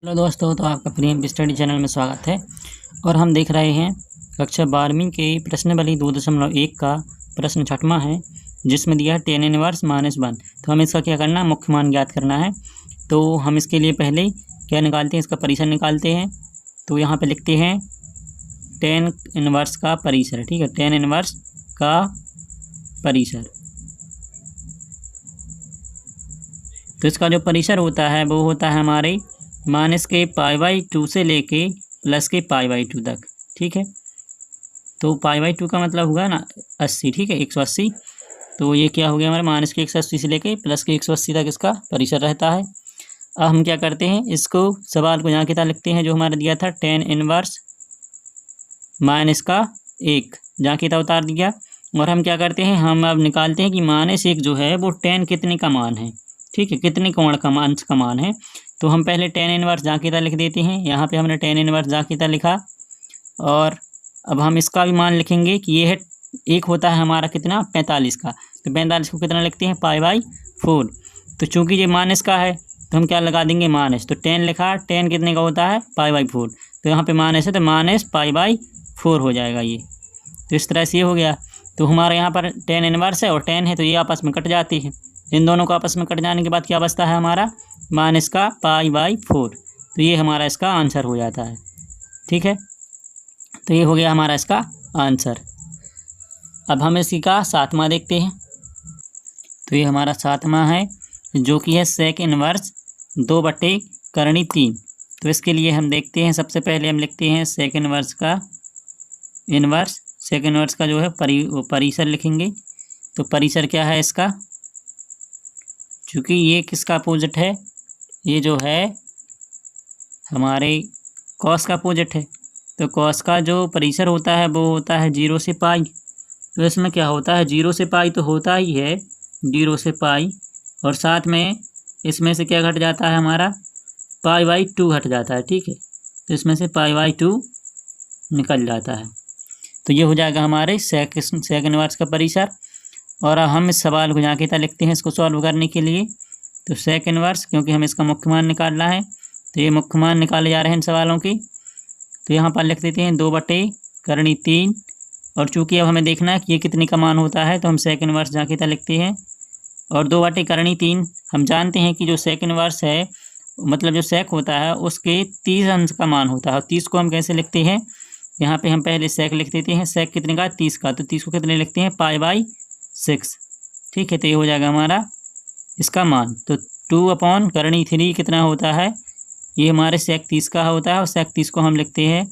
Hello दोस्तों, तो आपका प्रीएम स्टडी चैनल में स्वागत है। और हम देख रहे हैं कक्षा 12वीं के प्रश्नावली 2.1 का प्रश्न 6वां है, जिसमें दिया tan इनवर्स -1। तो हमें इसका क्या करना है, मुख्य मान ज्ञात करना है। तो हम इसके लिए पहले क्या निकालते हैं, इसका परिसर निकालते हैं। तो यहाँ पे लिखते हैं tan इनवर्स का परिसर। ठीक है, tan इनवर्स का परिसर। तो इसका जो परिसर होता है वो होता है हमारे -π/2 से लेके +π/2 तक। ठीक है, तो π/2 का मतलब हुआ ना 80। ठीक है, 180। तो ये क्या हो गया हमारे -180 से लेके +180 तक इसका परिसर रहता है। अब हम क्या करते हैं, इसको सवाल को यहाँ की तरह लिखते हैं जो हमारा दिया था tan इनवर्स -1 जहाँ की तरह उतार दिया। और हम क्या करते हैं, हम अब निकालते हैं कि -1 जो है वो tan कितने का मान है। ठीक है, कितने कोण का अंश का मान है। तो हम पहले tan इनवर्स जहाँ की तरह लिख देते हैं। यहाँ पे हमने tan इनवर्स जहाँ की तरह लिखा। और अब हम इसका भी मान लिखेंगे कि ये है, एक होता है हमारा कितना 45 का। तो 45 को कितना लिखते हैं π/4। तो चूंकि ये माइनस का है तो हम क्या लगा देंगे माइनस। तो tan लिखा, tan कितने का होता है π/4। तो यहाँ पे माइनस है तो -π/4 हो जाएगा ये। तो इस तरह से ये हो गया। तो हमारे यहाँ पर tan इनवर्स है और tan है, तो ये आपस में कट जाती है। इन दोनों को आपस में कट जाने के बाद क्या बचता है हमारा -π/4। तो ये हमारा इसका आंसर हो जाता है। ठीक है, तो ये हो गया हमारा इसका आंसर। अब हम इसी का 7वां देखते हैं। तो ये हमारा 7वां है जो कि है sec इनवर्स 2/3। तो इसके लिए हम देखते हैं, सबसे पहले हम लिखते हैं sec इनवर्स का sec इनवर्स का जो है परिसर लिखेंगे। तो परिसर क्या है इसका, चूँकि ये किसका अपोजिट है, ये जो है हमारे कॉस का अपोजिट है। तो कॉस का जो परिसर होता है वो होता है 0 से π। तो इसमें क्या होता है, 0 से π तो होता ही है 0 से π, और साथ में इसमें से क्या घट जाता है हमारा π/2 घट जाता है। ठीक है, तो इसमें से π/2 निकल जाता है। तो ये हो जाएगा हमारे sec इनवर्स का परिसर। और अब हम इस सवाल को यहाँ की तरह लिखते हैं इसको सॉल्व करने के लिए। तो sec इनवर्स, क्योंकि हमें इसका मुख्य मान निकालना है तो ये मुख्य मान निकाले जा रहे हैं इन सवालों की। तो यहाँ पर लिख देते हैं 2/3। और चूँकि अब हमें देखना है कि ये कितने का मान होता है, तो हम sec इनवर्स जहाँ की तरह लिखते हैं। और 2/3 हम जानते हैं कि जो sec इनवर्स है, मतलब जो sec होता है उसके 30 अंश का मान होता है। और 30 को हम कैसे लिखते हैं, यहाँ पे हम पहले sec लिख देते हैं। sec कितने का, 30 का। तो 30 को कितने लिखते हैं π/6। ठीक है, तो ये हो जाएगा हमारा इसका मान। तो 2/3 कितना होता है, ये हमारे sec 30 का होता है। और sec 30 को हम लिखते हैं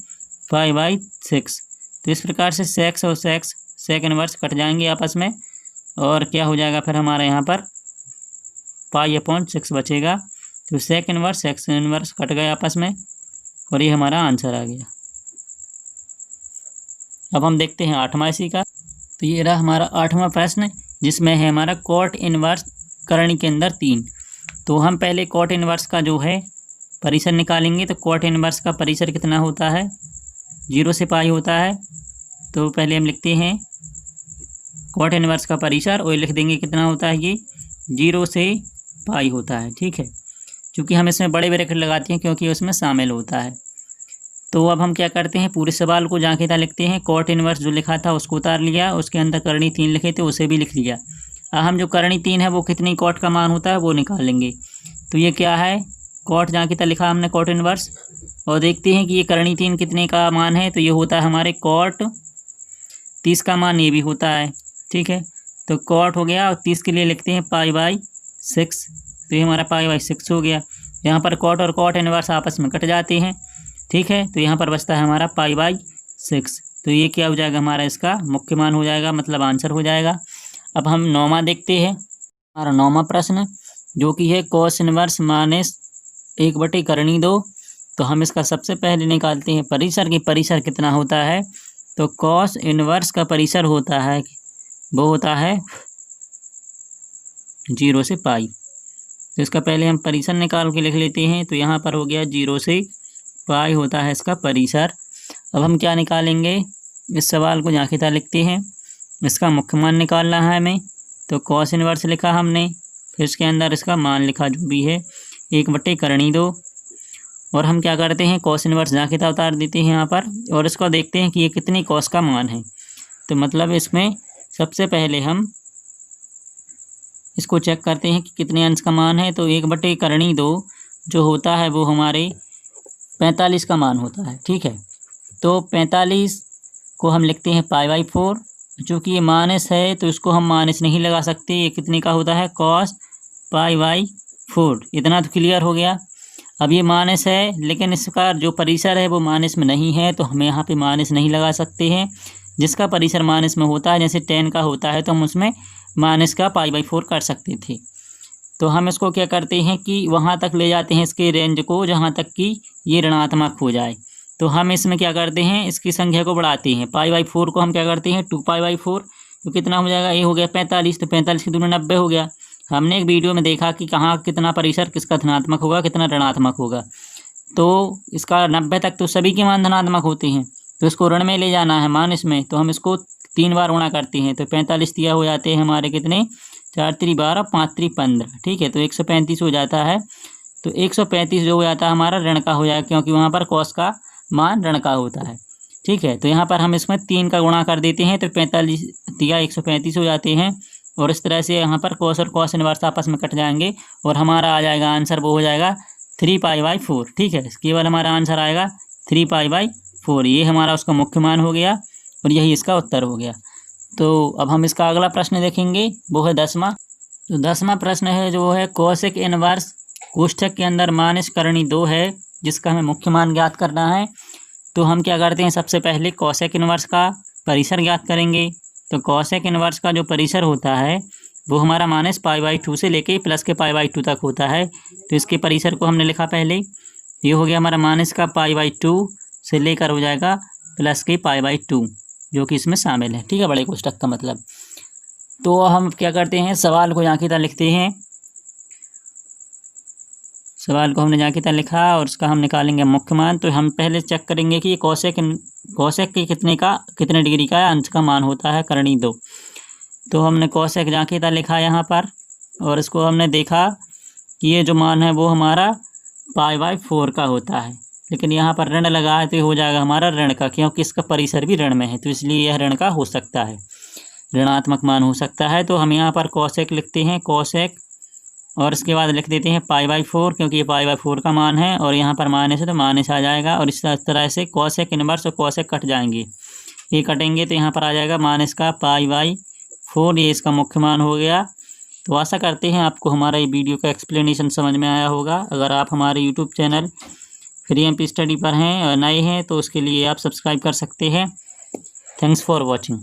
π/6। तो इस प्रकार से sec और sec इनवर्स कट जाएंगे आपस में, और क्या हो जाएगा फिर हमारे यहाँ पर π/6 बचेगा। तो sec इनवर्स कट गए आपस में, और ये हमारा आंसर आ गया। अब हम देखते हैं 8वां इसी का। तो ये रहा हमारा 8वां प्रश्न, जिसमें है हमारा cot इनवर्स करणी के अंदर 3। तो हम पहले cot इनवर्स का जो है परिसर निकालेंगे। तो cot इनवर्स का परिसर कितना होता है, 0 से π होता है। तो पहले हम लिखते हैं cot इनवर्स का परिसर, और लिख देंगे कितना होता है, ये 0 से π होता है। ठीक है, क्योंकि हम इसमें बड़े ब्रैकेट लगाते हैं क्योंकि उसमें शामिल होता है। तो अब हम क्या करते हैं, पूरे सवाल को जहाँ की तरह लिखते हैं। cot इनवर्स जो लिखा था उसको उतार लिया, उसके अंदर करणी 3 लिखे थे उसे भी लिख लिया। अब हम जो करणी 3 है वो कितनी cot का मान होता है वो निकालेंगे। तो ये क्या है, cot जहाँ की तरह लिखा हमने cot इनवर्स, और देखते हैं कि ये करणी 3 कितने का मान है। तो ये होता है हमारे cot 30 का मान, ये भी होता है। ठीक है, तो cot हो गया, और 30 के लिए लिखते हैं π/6। तो ये हमारा π/6 हो गया। यहाँ पर cot और cot इनवर्स आपस में कट जाते हैं। ठीक है, तो यहाँ पर बचता है हमारा π/6। तो ये क्या हो जाएगा, हमारा इसका मुख्य मान हो जाएगा, मतलब आंसर हो जाएगा। अब हम 9वां देखते हैं। हमारा 9वां प्रश्न जो कि है cos इनवर्स -1/2। तो हम इसका सबसे पहले निकालते हैं परिसर की परिसर कितना होता है। तो cos इनवर्स का परिसर होता है, वो होता है 0 से π। तो इसका पहले हम परिसर निकाल के लिख लेते हैं। तो यहाँ पर हो गया 0 से π होता है इसका परिसर। अब हम क्या निकालेंगे, इस सवाल को जहाँ की तरह लिखते हैं। इसका मुख्य मान निकालना है हमें। तो cos इनवर्स लिखा हमने, फिर इसके अंदर इसका मान लिखा जो भी है 1/2। और हम क्या करते हैं कॉस इनवर्स जाके उतार देते हैं यहाँ पर, और इसको देखते हैं कि ये कितनी कॉस का मान है। तो मतलब इसमें सबसे पहले हम इसको चेक करते हैं कि कितने अंश का मान है। तो 1/2 जो होता है वो हमारे 45 का मान होता है, ठीक है। तो 45 को हम लिखते हैं π/4। चूँकि ये माइनस है तो इसको हम माइनस नहीं लगा सकते, ये कितने का होता है cos π/4। इतना तो क्लियर हो गया। अब ये माइनस है लेकिन इसका जो परिसर है वो माइनस में नहीं है, तो हम यहाँ पे माइनस नहीं लगा सकते हैं। जिसका परिसर माइनस में होता है, जैसे 10 का होता है, तो हम उसमें माइनस का π/4 कर सकते थे। तो हम इसको क्या करते हैं कि वहाँ तक ले जाते हैं इसके रेंज को जहाँ तक कि ये ऋणात्मक हो जाए। तो हम इसमें क्या करते हैं, इसकी संख्या को बढ़ाते हैं। π/4 को हम क्या करते हैं 2π/4, तो कितना हो जाएगा, ये हो गया 45। तो 45 की दूनी 90 हो गया। हमने एक वीडियो में देखा कि कहाँ कितना परिसर किसका धनात्मक होगा, कितना ऋणात्मक होगा। तो इसका 90 तक तो सभी के मान धनात्मक होते हैं, तो इसको ऋण में ले जाना है माइनस में, तो हम इसको 3 बार गुणा करते हैं। तो 45 दिया हो जाते हैं हमारे कितने, 4 3 12 5 3 15, ठीक है। तो 135 हो जाता है। तो 135 जो हो जाता है हमारा ऋण का हो जाएगा, क्योंकि वहाँ पर कॉस का मान ऋण का होता है, ठीक है। तो यहाँ पर हम इसमें 3 का गुणा कर देते हैं, तो 45 दिया 135 हो जाते हैं। और इस तरह से यहाँ पर कॉस और कॉस इनवर्स आपस में कट जाएंगे और हमारा आ जाएगा आंसर, वो हो जाएगा 3π/4, ठीक है। केवल हमारा आंसर आएगा 3π/4। ये हमारा उसका मुख्य मान हो गया और यही इसका उत्तर हो गया। तो अब हम इसका अगला प्रश्न देखेंगे, वो है 10वां। तो 10वां प्रश्न है जो है कोसेक इनवर्स कोष्ठक के अंदर माइनस करनी 2 है, जिसका हमें मुख्य मान ज्ञात करना है। तो हम क्या करते हैं, सबसे पहले कोसेक इनवर्स का परिसर ज्ञात करेंगे। तो कोसेक इनवर्स का जो परिसर होता है वो हमारा माइनस π/2 से लेके प्लस के π/2 तक होता है। तो इसके परिसर को हमने लिखा पहले, ये हो गया हमारा माइनस का π/2 से लेकर हो जाएगा प्लस के π/2, जो कि इसमें शामिल है, ठीक है, बड़े कोष्ठक का मतलब। तो हम क्या करते हैं, सवाल को यहाँ की तरह लिखते हैं। सवाल को हमने यहाँ की तरह लिखा और उसका हम निकालेंगे मुख्य मान। तो हम पहले चेक करेंगे कि कोसेक के कितने डिग्री का अंश का मान होता है करनी 2। तो हमने कोसेक यहाँ की तरह लिखा यहाँ पर, और इसको हमने देखा कि ये जो मान है वो हमारा π/4 का होता है। लेकिन यहाँ पर ऋण लगा है तो हो जाएगा हमारा ऋण का, क्योंकि इसका परिसर भी ऋण में है, तो इसलिए यह ऋण का हो सकता है, ऋणात्मक मान हो सकता है। तो हम यहाँ पर कोसेक लिखते हैं, कोसेक, और इसके बाद लिख देते हैं π/4, क्योंकि ये π/4 का मान है और यहाँ पर माइनस है तो माइनस आ जाएगा। और इस तरह से कोसेक इनवर्स और कोसेक कट जाएंगे, ये कटेंगे तो यहाँ पर आ जाएगा माइनस का π/4। ये इसका मुख्य मान हो गया। तो आशा करते हैं आपको हमारा ये वीडियो का एक्सप्लेनेशन समझ में आया होगा। अगर आप हमारे YouTube channel free MP study पर हैं और नए हैं तो उसके लिए आप सब्सक्राइब कर सकते हैं। Thanks for watching.